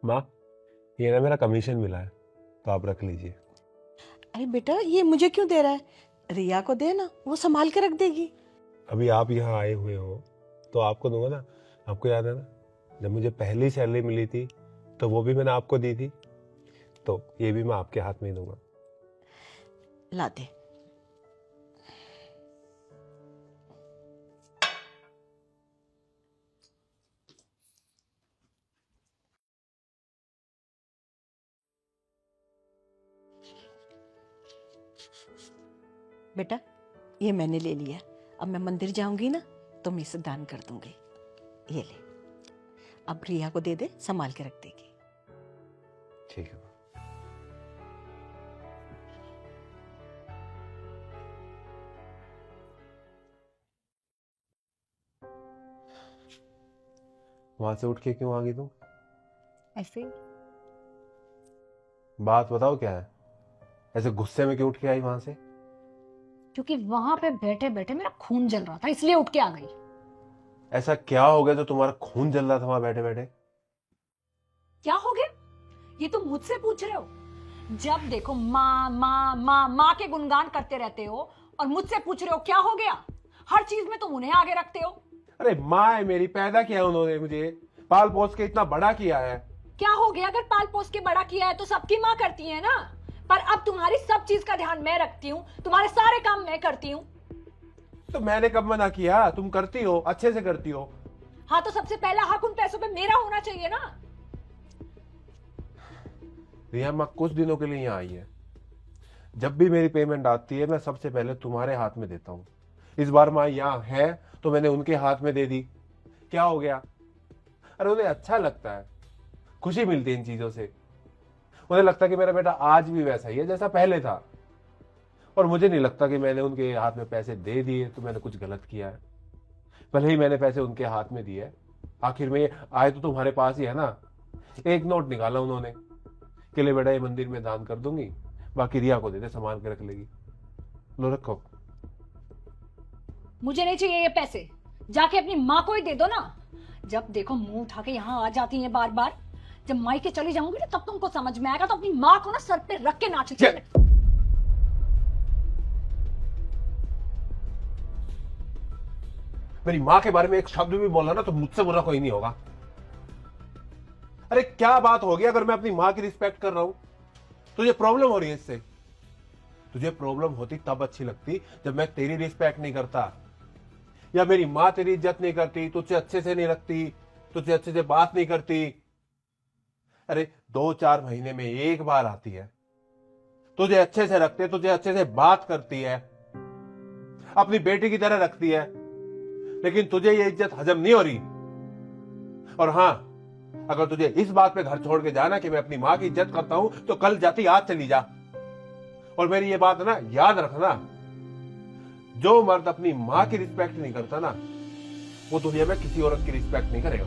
माँ, ये ना मेरा कमीशन मिला है, तो आप रख लीजिए। अरे बेटा, ये मुझे क्यों दे रहा है? रिया को दे ना, वो संभाल के रख देगी। अभी आप यहाँ आए हुए हो तो आपको दूंगा ना। आपको याद है ना, जब मुझे पहली सैलरी मिली थी तो वो भी मैंने आपको दी थी, तो ये भी मैं आपके हाथ में ही दूंगा। ला दे। बेटा, ये मैंने ले लिया। अब मैं मंदिर जाऊंगी ना तो मैं इसे दान कर दूंगी। ये ले, अब रिया को दे दे, संभाल के रख देगी। ठीक है। वहां से उठ के क्यों आ गई तुम? ऐसे ही। बात बताओ क्या है? ऐसे गुस्से में क्यों उठ के आई वहां से? क्योंकि वहां पे बैठे बैठे मेरा खून जल रहा था, इसलिए उठ के आ गई। ऐसा क्या हो गया जो तुम्हारा खून जल रहा था वहां बैठे बैठे? क्या हो गया ये तुम मुझसे पूछ रहे हो? जब देखो माँ माँ माँ माँ के गुणगान करते रहते हो और मुझसे पूछ रहे हो क्या हो गया। हर चीज में तुम उन्हें आगे रखते हो। अरे माँ है मेरी, पैदा किया है उन्होंने, मुझे पाल पोस के इतना बड़ा किया है। क्या हो गया अगर पाल पोस के बड़ा किया है तो सबकी माँ करती है ना। पर अब तुम्हारी सब चीज का ध्यान मैं रखती हूँ, तुम्हारे सारे काम मैं करती हूँ। तो मैंने कब मना किया? तुम करती हो, अच्छे से करती हो। हाँ, तो सबसे पहला हक उन पैसों पे मेरा होना चाहिए ना। रिया, माँ कुछ दिनों के लिए यहाँ आई है। जब भी मेरी पेमेंट आती है मैं सबसे पहले तुम्हारे हाथ में देता हूँ। इस बार माँ यहाँ है तो मैंने उनके हाथ में दे दी। क्या हो गया? अरे उन्हें अच्छा लगता है, खुशी मिलती है इन चीजों से। उन्हें लगता है कि मेरा बेटा आज भी वैसा ही है जैसा पहले था। और मुझे नहीं लगता कि मैंने उनके हाथ में पैसे दे दिए तो मैंने कुछ गलत किया है। भले ही मैंने पैसे उनके हाथ में दिए, आखिर में ये आए तो तुम्हारे पास ही है ना। एक नोट निकाला उन्होंने कि ले बेटा, ये मंदिर में दान कर दूंगी, बाकी रिया को दे दे, संभाल के रख लेगी। लो रखो। मुझे नहीं चाहिए ये पैसे, जाके अपनी माँ को ही दे दो ना। जब देखो मुंह उठा के यहाँ आ जाती हैं बार बार। जब मायके चली जाऊंगी ना तब तुमको समझ में आएगा, तो अपनी माँ को ना सर पे रख के नाचती है। मेरी माँ के बारे में एक शब्द भी बोला ना तो मुझसे बुरा कोई नहीं होगा। अरे क्या बात होगी अगर मैं अपनी माँ की रिस्पेक्ट कर रहा हूं? तुझे प्रॉब्लम हो रही है इससे? तुझे प्रॉब्लम होती तब अच्छी लगती जब मैं तेरी रिस्पेक्ट नहीं करता, या मेरी माँ तेरी इज्जत नहीं करती, तुझे अच्छे से नहीं रखती, तुझे अच्छे से बात नहीं करती। अरे 2-4 महीने में एक बार आती है, तुझे अच्छे से रखते, तुझे अच्छे से बात करती है, अपनी बेटी की तरह रखती है, लेकिन तुझे ये इज्जत हजम नहीं हो रही। और हां, अगर तुझे इस बात पे घर छोड़ के जाना कि मैं अपनी माँ की इज्जत करता हूं तो कल जाती आज चली जा। और मेरी ये बात ना याद रखना, जो मर्द अपनी माँ की रिस्पेक्ट नहीं करता ना, वो दुनिया में किसी औरत की रिस्पेक्ट नहीं करेगा।